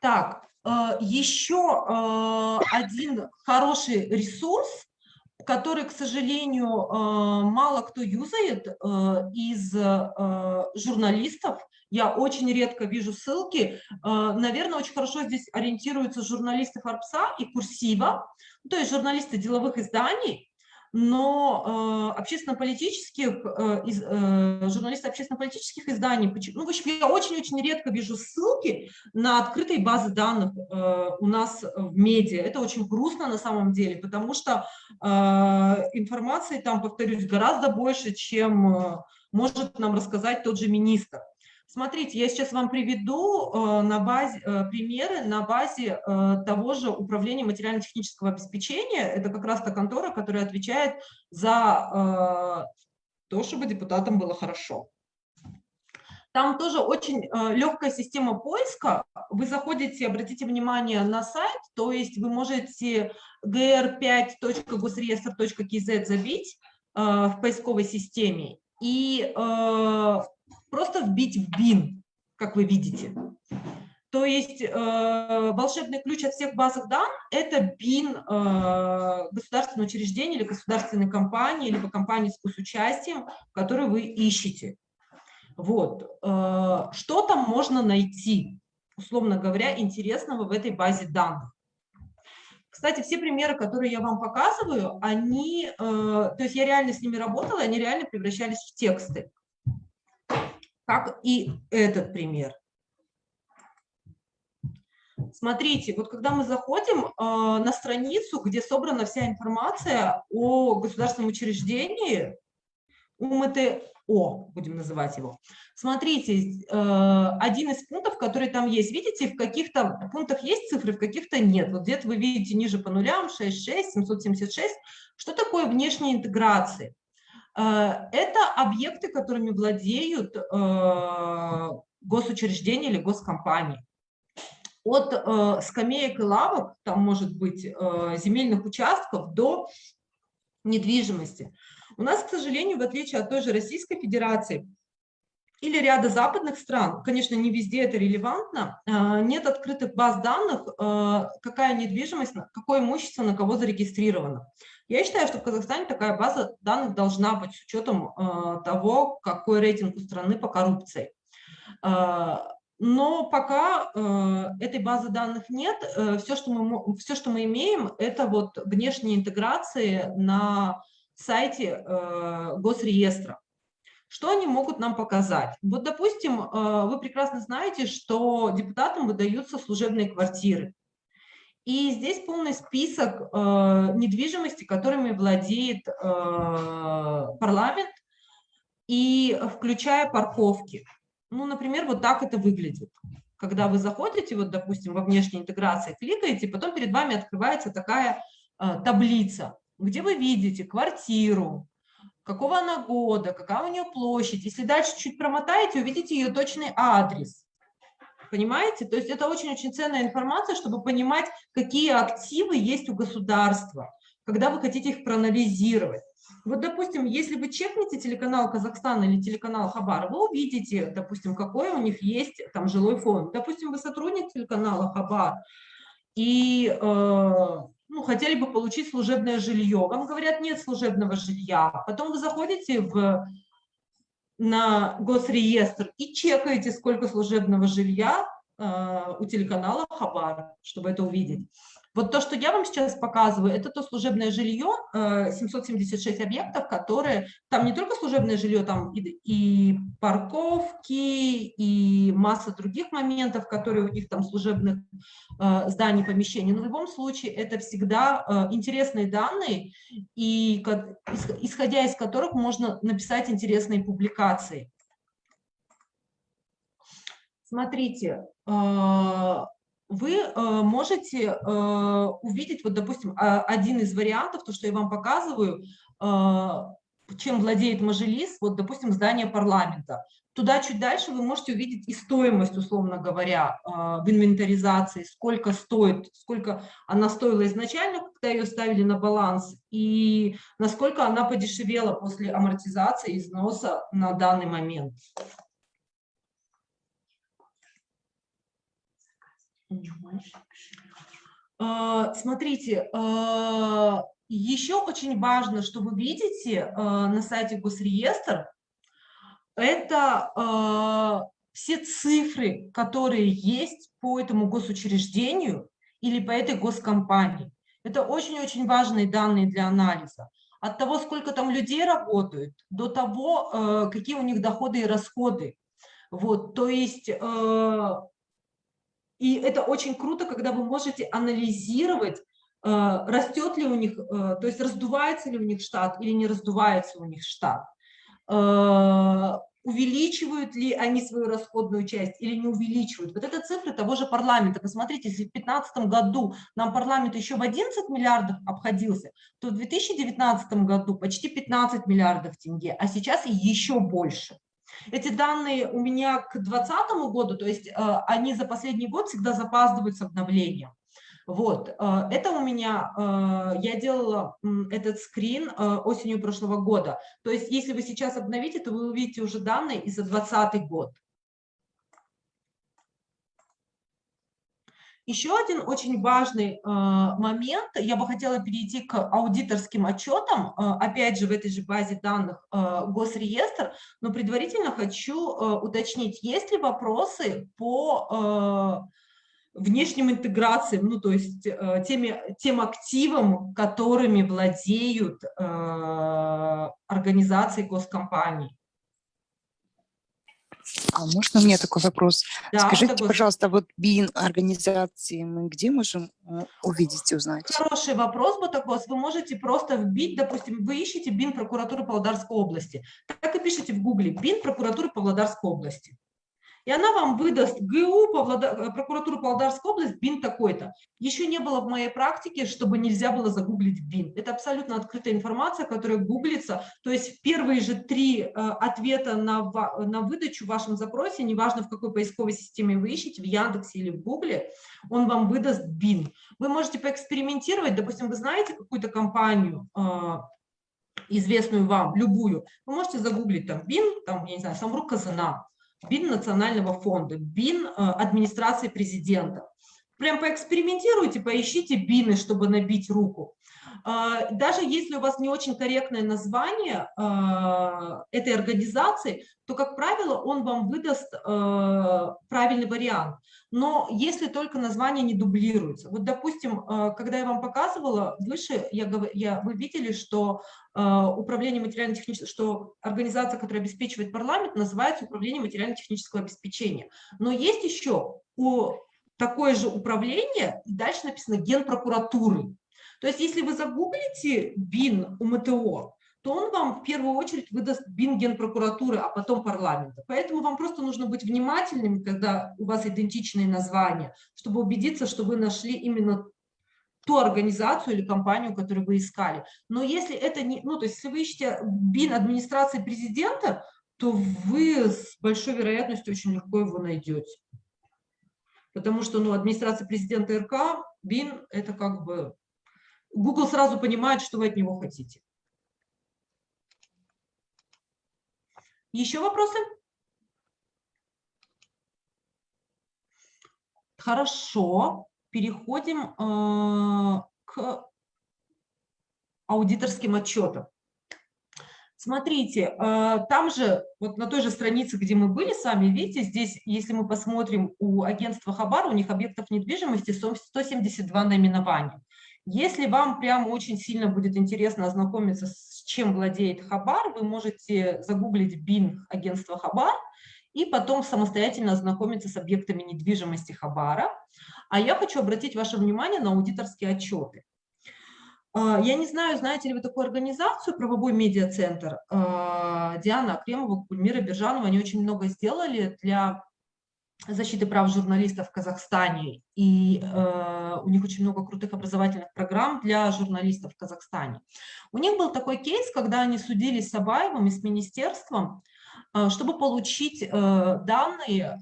Так, еще один хороший ресурс, который, к сожалению, мало кто юзает из журналистов. Я очень редко вижу ссылки. Наверное, очень хорошо здесь ориентируются журналисты Форбса и Курсива, то есть журналисты деловых изданий, но журналисты общественно-политических изданий, ну, в общем, я очень-очень редко вижу ссылки на открытые базы данных у нас в медиа. Это очень грустно на самом деле, потому что информации там, повторюсь, гораздо больше, чем может нам рассказать тот же министр. Смотрите, я сейчас вам приведу примеры на базе того же управления материально-технического обеспечения. Это как раз та контора, которая отвечает за то, чтобы депутатам было хорошо. Там тоже очень легкая система поиска. Вы заходите, обратите внимание на сайт, то есть вы можете gr5.gosreestr.kz забить в поисковой системе и просто вбить в bin, как вы видите. То есть волшебный ключ от всех базовых данных – это bin государственного учреждения или государственной компании, либо компании с госучастием, которую вы ищете. Вот. Что там можно найти, условно говоря, интересного в этой базе данных? Кстати, все примеры, которые я вам показываю, они, то есть я реально с ними работала, они реально превращались в тексты. Как и этот пример. Смотрите, вот когда мы заходим на страницу, где собрана вся информация о государственном учреждении, УМТО, будем называть его. Смотрите, один из пунктов, который там есть, видите, в каких-то пунктах есть цифры, в каких-то нет. Вот где-то вы видите ниже по нулям, 66, 776. Что такое внешние интеграции? Это объекты, которыми владеют госучреждения или госкомпании. От скамеек и лавок, там может быть земельных участков, до недвижимости. У нас, к сожалению, в отличие от той же Российской Федерации или ряда западных стран, конечно, не везде это релевантно, нет открытых баз данных, какая недвижимость, какое имущество на кого зарегистрировано. Я считаю, что в Казахстане такая база данных должна быть с учетом того, какой рейтинг у страны по коррупции. Но пока этой базы данных нет, все, что мы имеем, это вот внешние интеграции на сайте Госреестра. Что они могут нам показать? Вот, допустим, вы прекрасно знаете, что депутатам выдаются служебные квартиры. И здесь полный список недвижимости, которыми владеет парламент, и включая парковки. Ну, например, вот так это выглядит. Когда вы заходите, вот, допустим, во внешней интеграции, кликаете, потом перед вами открывается такая таблица, где вы видите квартиру, какого она года, какая у нее площадь. Если дальше чуть промотаете, увидите ее точный адрес. Понимаете? То есть это очень-очень ценная информация, чтобы понимать, какие активы есть у государства, когда вы хотите их проанализировать. Вот, допустим, если вы чекнете телеканал «Казахстан» или телеканал «Хабар», вы увидите, допустим, какой у них есть там жилой фонд. Допустим, вы сотрудник телеканала «Хабар» и хотели бы получить служебное жилье. Вам говорят, нет служебного жилья. Потом вы заходите на Госреестр и чекаете, сколько служебного жилья у телеканала «Хабар», чтобы это увидеть. Вот то, что я вам сейчас показываю, это то служебное жилье, 776 объектов, которые, там не только служебное жилье, там и парковки, и масса других моментов, которые у них там служебных зданий, помещений. Но в любом случае это всегда интересные данные, и исходя из которых можно написать интересные публикации. Смотрите, вы можете увидеть, вот, допустим, один из вариантов, то, что я вам показываю, чем владеет Мажилис, вот, допустим, здание парламента. Туда чуть дальше вы можете увидеть и стоимость, условно говоря, в инвентаризации, сколько стоит, сколько она стоила изначально, когда ее ставили на баланс, и насколько она подешевела после амортизации и износа на данный момент. Смотрите, еще очень важно, что вы видите на сайте Госреестр, это все цифры, которые есть по этому госучреждению или по этой госкомпании. Это очень-очень важные данные для анализа. От того, сколько там людей работают, до того, какие у них доходы и расходы. Вот, то есть... И это очень круто, когда вы можете анализировать, растет ли у них, то есть раздувается ли у них штат или не раздувается у них штат, увеличивают ли они свою расходную часть или не увеличивают. Вот это цифры того же парламента. Посмотрите, если в 2015 году нам парламент еще в 11 миллиардов обходился, то в 2019 году почти 15 миллиардов тенге, а сейчас еще больше. Эти данные у меня к 2020 году, то есть они за последний год всегда запаздывают с обновлением. Вот, это у меня, я делала этот скрин осенью прошлого года. То есть если вы сейчас обновите, то вы увидите уже данные и за 2020 год. Еще один очень важный момент, я бы хотела перейти к аудиторским отчетам, опять же в этой же базе данных Госреестр, но предварительно хочу уточнить, есть ли вопросы по внешним интеграциям, ну то есть тем активам, которыми владеют организации госкомпаний. А можно у меня такой вопрос? Да, Скажите, пожалуйста, вот БИН организации мы где можем увидеть и узнать? Хороший вопрос, Ботакос. Вы можете просто вбить, допустим, вы ищете БИН прокуратуры Павлодарской области. Так и пишите в Гугле БИН прокуратуры Павлодарской области. И она вам выдаст ГУ, прокуратура Павлодарской области, БИН такой-то. Еще не было в моей практике, чтобы нельзя было загуглить БИН. Это абсолютно открытая информация, которая гуглится. То есть первые же 3 ответа на выдачу в вашем запросе, неважно в какой поисковой системе вы ищете, в Яндексе или в Гугле, он вам выдаст БИН. Вы можете поэкспериментировать, допустим, вы знаете какую-то компанию, известную вам, любую, вы можете загуглить там БИН, там, я не знаю, Самрук-Казана, БИН Национального фонда, БИН администрации президента. Прям поэкспериментируйте, поищите БИНы, чтобы набить руку. Даже если у вас не очень корректное название этой организации, то, как правило, он вам выдаст правильный вариант. Но если только название не дублируется. Вот, допустим, когда я вам показывала выше, вы видели, что управление материально-технического, что организация, которая обеспечивает парламент, называется управление материально-технического обеспечения. Но есть еще такое же управление, и дальше написано Генпрокуратуры. То есть если вы загуглите БИН УМТО, то он вам в первую очередь выдаст БИН Генпрокуратуры, а потом парламента. Поэтому вам просто нужно быть внимательными, когда у вас идентичные названия, чтобы убедиться, что вы нашли именно ту организацию или компанию, которую вы искали. Но если это не, ну, то есть если вы ищете БИН администрации президента, то вы с большой вероятностью очень легко его найдете. Потому что, ну, администрация президента РК, БИН, это как бы... Google сразу понимает, что вы от него хотите. Еще вопросы? Хорошо. Переходим к аудиторским отчетам. Смотрите, там же, вот на той же странице, где мы были с вами, видите, здесь, если мы посмотрим, у агентства Хабар, у них объектов недвижимости 172 наименования. Если вам прям очень сильно будет интересно ознакомиться, с чем владеет Хабар, вы можете загуглить Bing агентство Хабар и потом самостоятельно ознакомиться с объектами недвижимости Хабара. А я хочу обратить ваше внимание на аудиторские отчеты. Я не знаю, знаете ли вы такую организацию, правовой медиацентр. Диана Акремова, Гульмира Бержанова, они очень много сделали для защиты прав журналистов в Казахстане. И у них очень много крутых образовательных программ для журналистов в Казахстане. У них был такой кейс, когда они судились с Абаевым и с министерством, чтобы получить данные,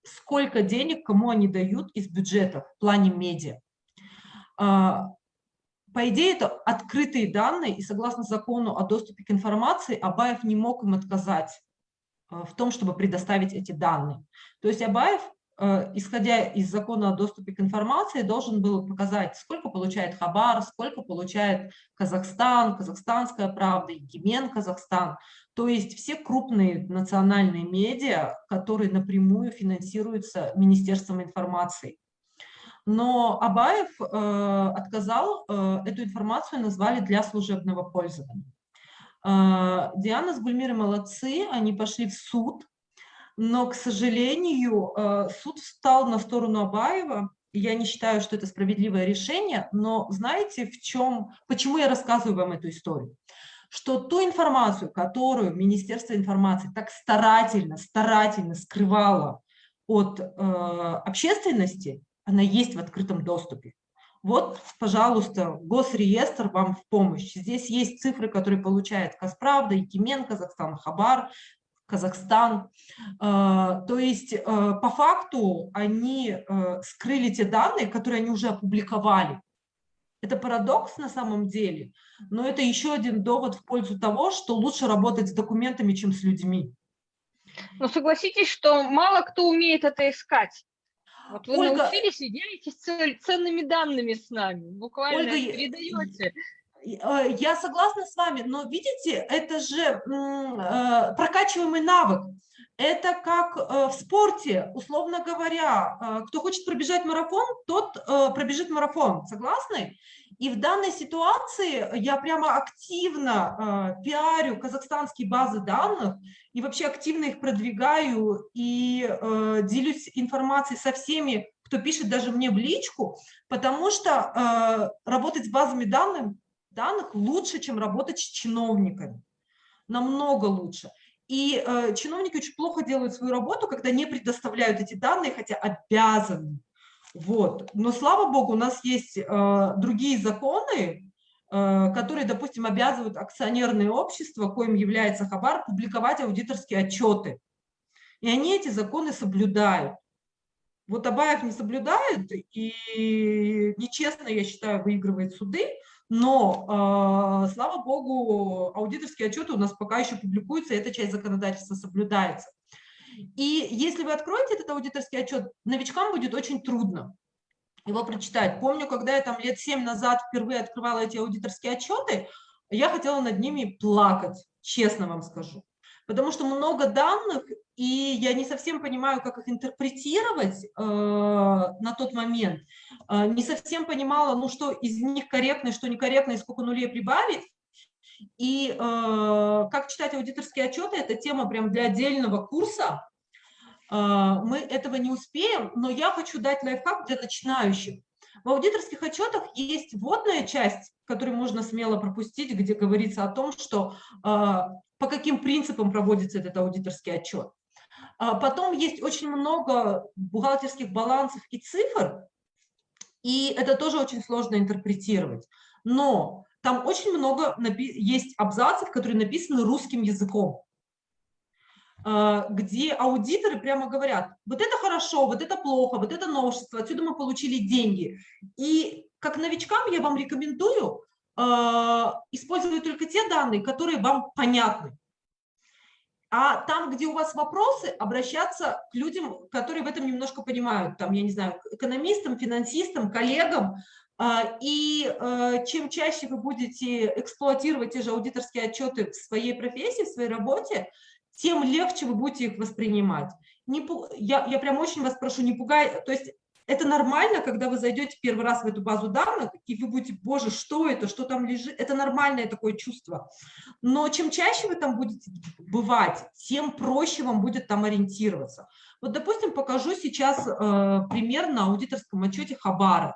сколько денег кому они дают из бюджета в плане медиа. По идее, это открытые данные, и согласно закону о доступе к информации, Абаев не мог им отказать в том, чтобы предоставить эти данные. То есть Абаев, исходя из закона о доступе к информации, должен был показать, сколько получает Хабар, сколько получает Казахстан, Казахстанская правда, Егемен Казахстан. То есть все крупные национальные медиа, которые напрямую финансируются Министерством информации. Но Абаев отказал, эту информацию назвали для служебного пользования. Диана с Гульмирой молодцы, они пошли в суд, но, к сожалению, суд встал на сторону Абаева. Я не считаю, что это справедливое решение, но знаете, почему я рассказываю вам эту историю? Что ту информацию, которую Министерство информации так старательно скрывало от общественности, она есть в открытом доступе. Вот, пожалуйста, Госреестр вам в помощь. Здесь есть цифры, которые получает Казправда, Егемен Казахстан, Хабар, Казахстан. То есть, по факту, они скрыли те данные, которые они уже опубликовали. Это парадокс на самом деле, но это еще один довод в пользу того, что лучше работать с документами, чем с людьми. Но согласитесь, что мало кто умеет это искать. Вот вы Ольга, научились и делитесь ценными данными с нами, буквально Ольга, передаете. Я согласна с вами, но видите, это же прокачиваемый навык. Это как в спорте, условно говоря, кто хочет пробежать марафон, тот пробежит марафон, согласны? И в данной ситуации я прямо активно пиарю казахстанские базы данных и вообще активно их продвигаю и делюсь информацией со всеми, кто пишет даже мне в личку, потому что работать с базами данных лучше, чем работать с чиновниками, намного лучше. И чиновники очень плохо делают свою работу, когда не предоставляют эти данные, хотя обязаны. Вот. Но, слава богу, у нас есть другие законы, которые, допустим, обязывают акционерные общества, коим является Хабар, публиковать аудиторские отчеты. И они эти законы соблюдают. Вот Абаев не соблюдает и нечестно, я считаю, выигрывает суды, но, слава богу, аудиторские отчеты у нас пока еще публикуются, и эта часть законодательства соблюдается. И если вы откроете этот аудиторский отчет, новичкам будет очень трудно его прочитать. Помню, когда я там лет 7 назад впервые открывала эти аудиторские отчеты, я хотела над ними плакать, честно вам скажу. Потому что много данных, и я не совсем понимаю, как их интерпретировать на тот момент. Не совсем понимала, ну, что из них корректно, что некорректно, и сколько нулей прибавить. И как читать аудиторские отчеты, это тема прям для отдельного курса. Мы этого не успеем, но я хочу дать лайфхак для начинающих. В аудиторских отчетах есть вводная часть, которую можно смело пропустить, где говорится о том, что по каким принципам проводится этот аудиторский отчет. Потом есть очень много бухгалтерских балансов и цифр, и это тоже очень сложно интерпретировать. Но там очень много есть абзацев, которые написаны русским языком, где аудиторы прямо говорят, вот это хорошо, вот это плохо, вот это новшество, отсюда мы получили деньги. И как новичкам я вам рекомендую использовать только те данные, которые вам понятны. А там, где у вас вопросы, обращаться к людям, которые в этом немножко понимают, там, я не знаю, к экономистам, финансистам, коллегам, Чем чаще вы будете эксплуатировать те же аудиторские отчеты в своей профессии, в своей работе, тем легче вы будете их воспринимать. Я прям очень вас прошу, не пугай, то есть это нормально, когда вы зайдете первый раз в эту базу данных, и вы будете, боже, что это, что там лежит, это нормальное такое чувство. Но чем чаще вы там будете бывать, тем проще вам будет там ориентироваться. Вот, допустим, покажу сейчас пример на аудиторском отчете Хабара.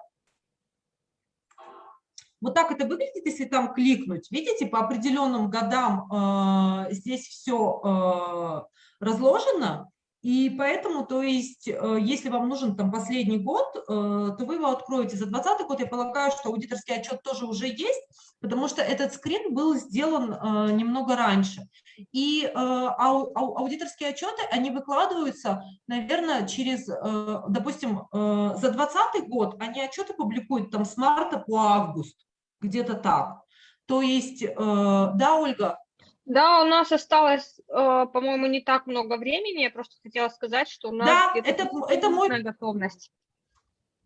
Вот так это выглядит, если там кликнуть. Видите, по определенным годам здесь все разложено. И поэтому, то есть, если вам нужен там последний год, то вы его откроете. За 2020 год, я полагаю, что аудиторский отчет тоже уже есть, потому что этот скрин был сделан немного раньше. И аудиторские отчеты, они выкладываются, наверное, через, допустим, за 2020 год они отчеты публикуют там с марта по август, где-то так. То есть, да, Ольга? Да, у нас осталось, по-моему, не так много времени. Я просто хотела сказать, что у нас Да, где-то это мой готовность.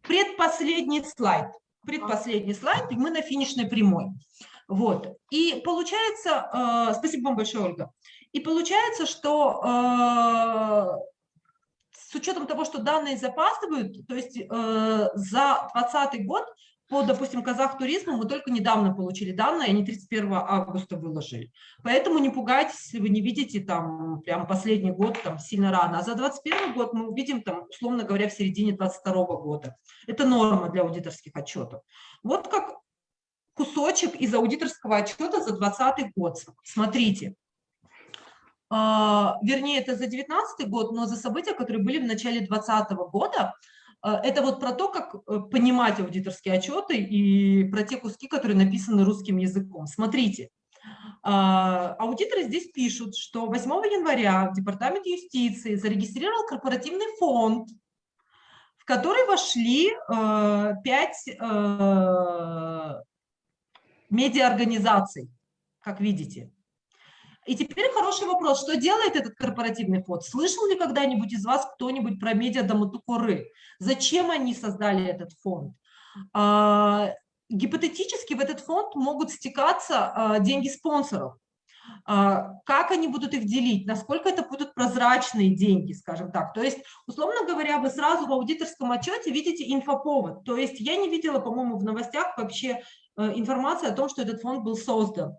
предпоследний слайд. Предпоследний слайд, и мы на финишной прямой. Вот. И получается, спасибо вам большое, Ольга. И получается, что с учетом того, что данные запаздывают, то есть за 2020 год по, допустим, Казахтуризму мы только недавно получили данные, они 31 августа выложили. Поэтому не пугайтесь, если вы не видите там прям последний год там сильно рано. А за 2021 год мы увидим там, условно говоря, в середине 2022 года. Это норма для аудиторских отчетов. Вот как кусочек из аудиторского отчета за 2020 год. Смотрите. Вернее, это за 2019 год, но за события, которые были в начале 2020 года. Это вот про то, как понимать аудиторские отчеты и про те куски, которые написаны русским языком. Смотрите, аудиторы здесь пишут, что 8 января Департамент юстиции зарегистрировал корпоративный фонд, в который вошли 5 медиаорганизаций, как видите. И теперь хороший вопрос, что делает этот корпоративный фонд? Слышал ли когда-нибудь из вас кто-нибудь про медиа Дамутукоры? Зачем они создали этот фонд? Гипотетически в этот фонд могут стекаться деньги спонсоров. Как они будут их делить? Насколько это будут прозрачные деньги, скажем так? То есть, условно говоря, вы сразу в аудиторском отчете видите инфоповод. То есть я не видела, по-моему, в новостях вообще информации о том, что этот фонд был создан.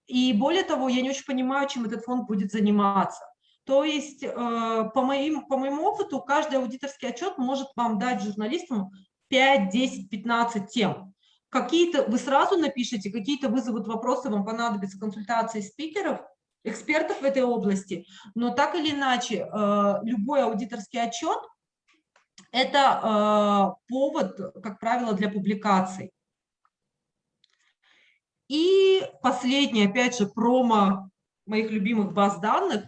И более того, я не очень понимаю, чем этот фонд будет заниматься. То есть, по моему опыту, каждый аудиторский отчет может вам дать журналистам 5, 10, 15 тем. Какие-то вы сразу напишите, какие-то вызовут вопросы, вам понадобятся консультации спикеров, экспертов в этой области. Но так или иначе, любой аудиторский отчет – это повод, как правило, для публикаций. И последнее, опять же, промо моих любимых баз данных.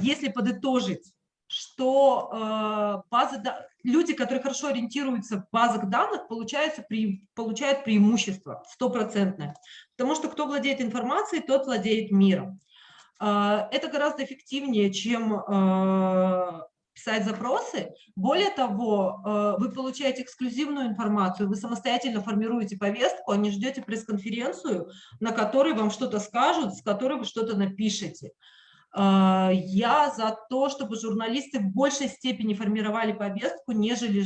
Если подытожить, что люди, которые хорошо ориентируются в базах данных, получают преимущество стопроцентное. Потому что кто владеет информацией, тот владеет миром. Это гораздо эффективнее, чем писать запросы. Более того, вы получаете эксклюзивную информацию, вы самостоятельно формируете повестку, а не ждете пресс-конференцию, на которой вам что-то скажут, с которой вы что-то напишете. Я за то, чтобы журналисты в большей степени формировали повестку, нежели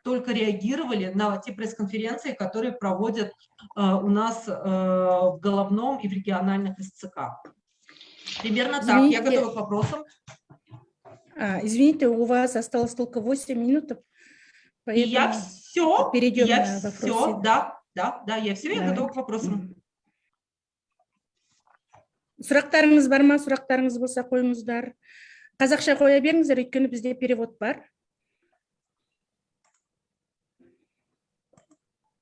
только реагировали на те пресс-конференции, которые проводят у нас в головном и в региональных СЦК. Примерно так. Я готова к вопросам. Извините, у вас осталось только 8 минут, поэтому я все, перейдем на вопросы. Я готова к вопросам. Сұрақтарыңыз бар ма? Сұрақтарыңыз болса қойыңыздар. Қазақша қоя беріңіздер, өйткені бізде перевод бар.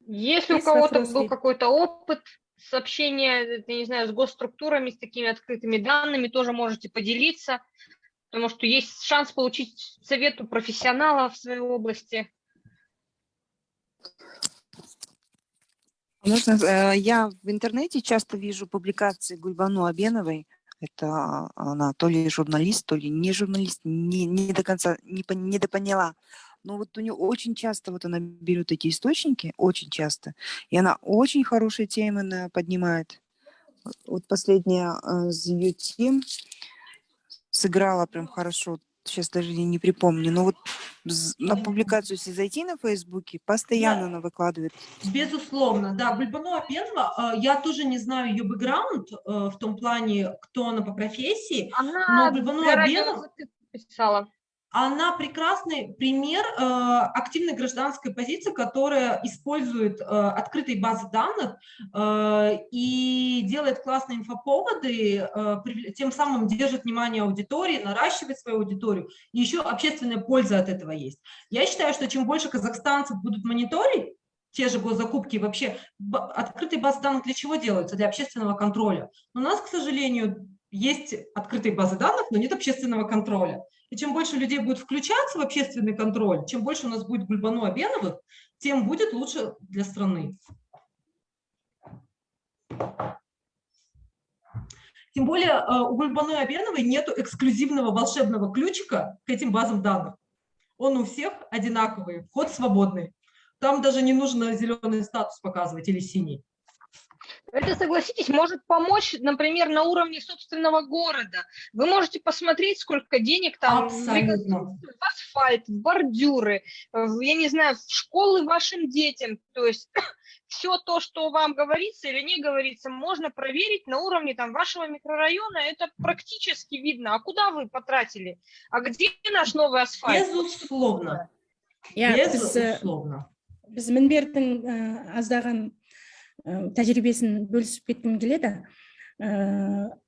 Если у кого-то был какой-то опыт с общения, я не знаю, с госструктурами, с такими открытыми данными, тоже можете поделиться, потому что есть шанс получить совет у профессионалов в своей области. Можно, я в интернете часто вижу публикации Гульбану Абеновой. Это она то ли журналист, то ли не журналист, не до конца, не допоняла. но вот у нее очень часто вот она берет эти источники, очень часто, и она очень хорошие темы поднимает. Вот последняя из ее тем сыграла прям хорошо, сейчас даже не припомню, но вот на публикацию, если зайти на Фейсбуке, постоянно она выкладывает. Безусловно, да. Гульбану Апенова, я тоже не знаю ее бэкграунд в том плане, кто она по профессии, но Она Гульбану для Апенова, радио писала. она прекрасный пример активной гражданской позиции, которая использует открытые базы данных и делает классные инфоповоды, тем самым держит внимание аудитории, наращивает свою аудиторию, и еще общественная польза от этого есть. Я считаю, что чем больше казахстанцев будут мониторить те же госзакупки, вообще открытые базы данных для чего делаются? Для общественного контроля. Но у нас, к сожалению, есть открытые базы данных, но нет общественного контроля. И чем больше людей будет включаться в общественный контроль, чем больше у нас будет Гульбану Апеновых, тем будет лучше для страны. Тем более у Гульбаны Апеновой нет эксклюзивного волшебного ключика к этим базам данных. Он у всех одинаковый, вход свободный. Там даже не нужно зеленый статус показывать или синий. Это, согласитесь, может помочь, например, на уровне собственного города. Вы можете посмотреть, сколько денег там в асфальт, в бордюры, я не знаю, в школы вашим детям. То есть все то, что вам говорится или не говорится, можно проверить на уровне там вашего микрорайона. Это практически видно. А куда вы потратили? А где наш новый асфальт? Безусловно. Безусловно. Біз Мінбердің аздаған тәжірибесін бөлісіп кеткім келеді.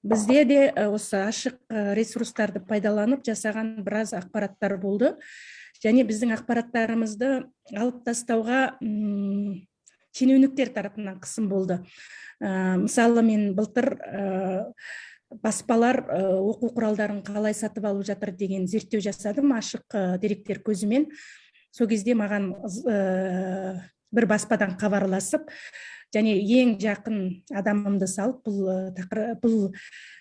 Бізде де осы ашық ресурстарды пайдаланып жасаған біраз ақпараттар болды. Және біздің ақпараттарымызды алып тастауға шенеуніктер тарапынан қысым болды. Мысалы, мен былтыр баспалар оқу құралдарын қалай сатып алып жатыр деген зерттеу жасадым ашық деректер көзімен. Сол кезде маған бір баспадан хабарласып, және ең жақын адамымды салып, бұл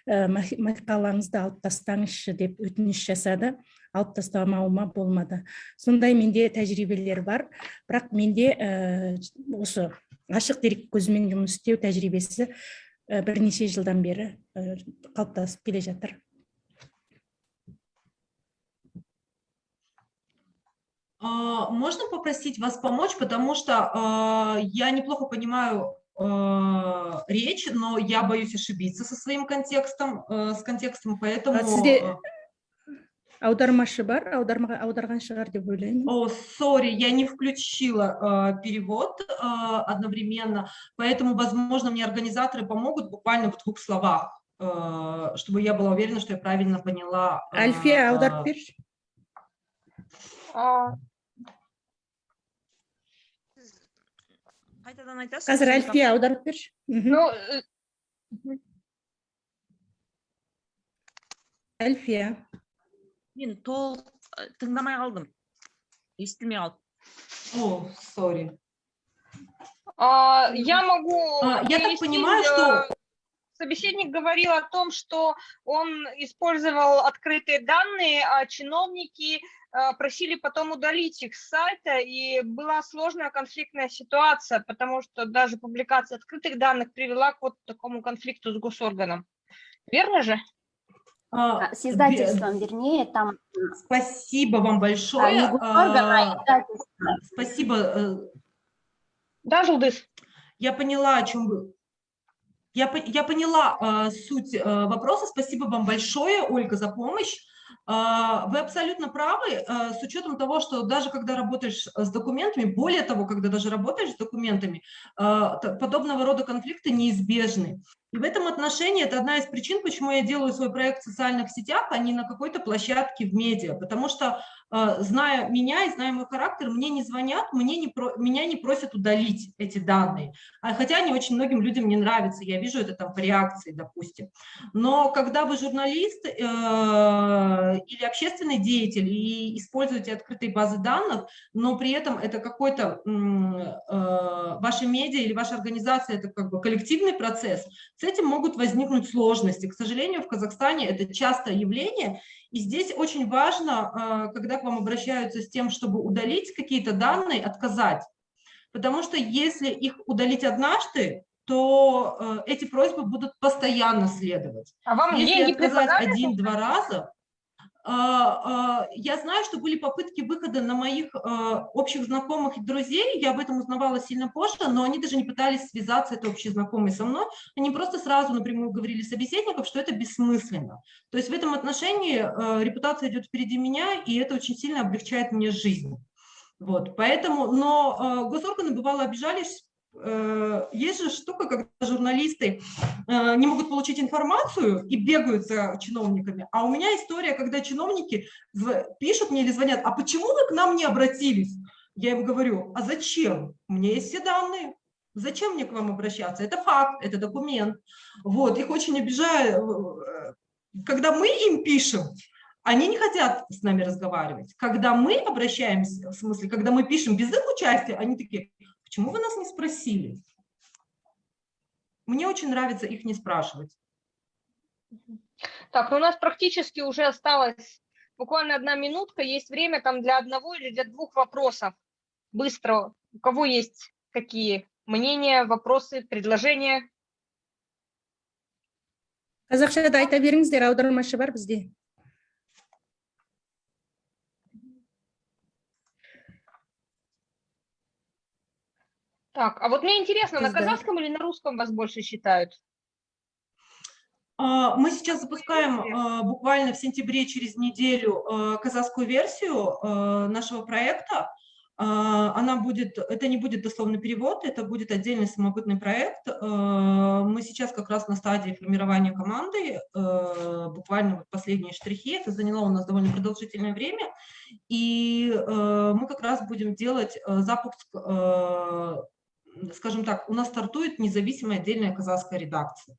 мақалаңызды алып тастаңызшы деп өтініш жасады. Алып тастамауыма болмады. Сондай менде тәжірибелер бар, бірақ менде осы ашық дерек көзімен жұмыс істеу тәжірибесі бірнеше жылдан бері қалыптасып келе жатыр. Можно попросить вас помочь, потому что я неплохо понимаю речь, но я боюсь ошибиться со своим контекстом, поэтому... Аудармашы бар, аударған шығар деп ойлаймын. Sorry, я не включила перевод одновременно, поэтому, возможно, мне организаторы помогут буквально в 2 словах, чтобы я была уверена, что я правильно поняла. Альфия, аударып берші. Қазір Альфия аударып берші. Альфия. Мен толық тыңдамай қалдым. Естілмей қалды. Sorry. Я могу... Я так понимаю, что... Собеседник говорил о том, что он использовал открытые данные, а чиновники просили потом удалить их с сайта, и была сложная конфликтная ситуация, потому что даже публикация открытых данных привела к вот такому конфликту с госорганом. Верно же? С издательством, вернее, там... Спасибо вам большое. Не госорган, а издательство. Спасибо. Да, Жулдыс? Я поняла, о чем вы... Я поняла суть вопроса. Спасибо вам большое, Ольга, за помощь. Вы абсолютно правы, с учетом того, что даже когда работаешь с документами, более того, когда даже работаешь с документами, подобного рода конфликты неизбежны. И в этом отношении это одна из причин, почему я делаю свой проект в социальных сетях, а не на какой-то площадке в медиа. Потому что, зная меня и зная мой характер, мне не звонят, меня не просят удалить эти данные. Хотя они очень многим людям не нравятся, я вижу это там по реакции, допустим. Но когда вы журналист или общественный деятель и используете открытые базы данных, но при этом это какой-то, ваша медиа или ваша организация, это как бы коллективный процесс, с этим могут возникнуть сложности. К сожалению, в Казахстане это частое явление, и здесь очень важно, когда к вам обращаются с тем, чтобы удалить какие-то данные, отказать. Потому что если их удалить однажды, то эти просьбы будут постоянно следовать. А вам Если деньги отказать предлагали? 1-2 раза, я знаю, что были попытки выхода на моих общих знакомых и друзей, я об этом узнавала сильно позже, но они даже не пытались связаться, это общие знакомые со мной, они просто сразу напрямую говорили собеседникам, что это бессмысленно. То есть в этом отношении репутация идет впереди меня, и это очень сильно облегчает мне жизнь. Вот, поэтому, но госорганы бывало обижались. Есть же штука, когда журналисты не могут получить информацию и бегают за чиновниками. А у меня история, когда чиновники пишут мне или звонят: а почему вы к нам не обратились? Я им говорю: а зачем? У меня есть все данные. Зачем мне к вам обращаться? Это факт, это документ. Вот, их очень обижает. Когда мы им пишем, они не хотят с нами разговаривать. Когда мы обращаемся, в смысле, когда мы пишем без их участия, они такие: почему вы нас не спросили? Мне очень нравится их не спрашивать. Так, ну у нас практически уже осталось буквально 1 минутка. Есть время там для 1 или для 2 вопросов. Быстро. У кого есть какие мнения, вопросы, предложения? қазақшада айта беріңіздер, аудармашы бар бізде. Так, а вот мне интересно, на казахском или на русском вас больше считают? Мы сейчас запускаем буквально в сентябре, через неделю, казахскую версию нашего проекта. Она будет, это не будет дословный перевод, это будет отдельный самобытный проект. Мы сейчас как раз на стадии формирования команды, буквально вот последние штрихи. Это заняло у нас довольно продолжительное время. И мы как раз будем делать запуск, скажем так, у нас стартует независимая отдельная казахская редакция.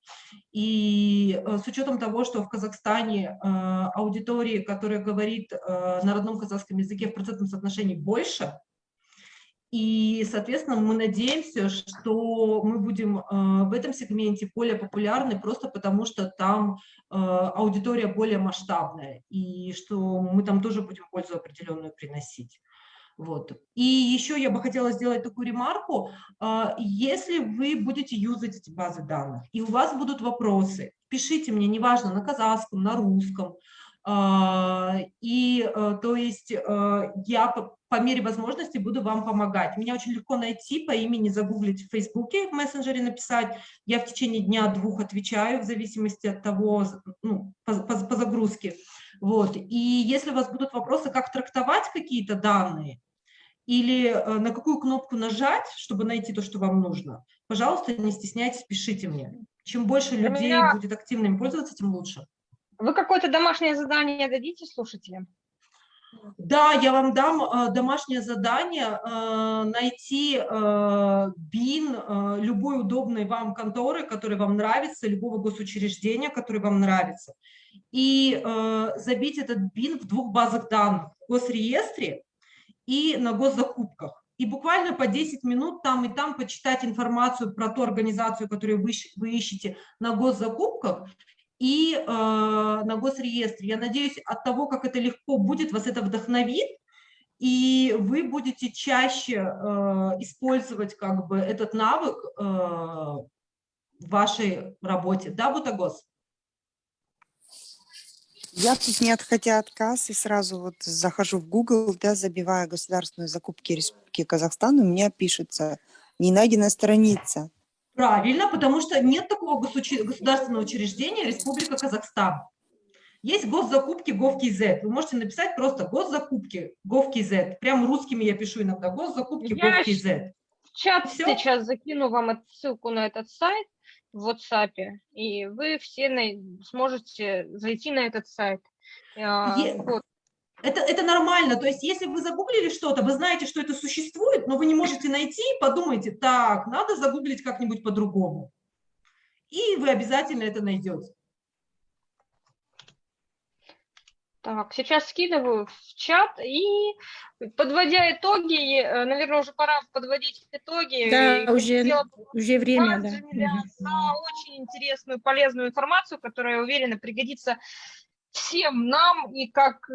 И с учетом того, что в Казахстане аудитории, которая говорит на родном казахском языке, в процентном соотношении больше, и, соответственно, мы надеемся, что мы будем в этом сегменте более популярны, просто потому что там аудитория более масштабная, и что мы там тоже будем пользу определенную приносить. Вот. И еще я бы хотела сделать такую ремарку. Если вы будете юзать эти базы данных, и у вас будут вопросы, пишите мне, неважно, на казахском, на русском. И, то есть, я по мере возможности буду вам помогать. Меня очень легко найти, по имени загуглить в Фейсбуке, в мессенджере написать. Я в течение дня-двух отвечаю, в зависимости от того, ну, по загрузке. Вот. И если у вас будут вопросы, как трактовать какие-то данные, или на какую кнопку нажать, чтобы найти то, что вам нужно, пожалуйста, не стесняйтесь, пишите мне. Чем больше людей будет активно им пользоваться, тем лучше. Вы какое-то домашнее задание дадите слушателям? Да, я вам дам домашнее задание найти БИН любой удобной вам конторы, который вам нравится, любого госучреждения, который вам нравится, и забить этот БИН в 2 базах данных: в госреестре и на госзакупках. И буквально по 10 минут там и там почитать информацию про ту организацию, которую вы ищете на госзакупках и на госреестре. Я надеюсь, от того, как это легко будет, вас это вдохновит, и вы будете чаще использовать как бы этот навык в вашей работе. Да, Бутагос? Я тут, не отходя от кассы, сразу вот захожу в Google, да, забиваю государственные закупки Республики Казахстан, у меня пишется «не найдена страница». Правильно, потому что нет такого государственного учреждения Республика Казахстан. Есть госзакупки Gov.kz. Вы можете написать просто госзакупки Gov.kz. Прям русскими я пишу иногда госзакупки Gov.kz. В чат сейчас закину вам ссылку на этот сайт в WhatsApp, и вы все сможете зайти на этот сайт. Вот. Это нормально, то есть если вы загуглили что-то, вы знаете, что это существует, но вы не можете найти, подумайте: так, надо загуглить как-нибудь по-другому. И вы обязательно это найдете. Так, сейчас скидываю в чат и, подводя итоги, наверное, уже пора подводить итоги. Да, И уже время, вас, да. Джамиля, за очень интересную, полезную информацию, которая, я уверена, пригодится всем нам и как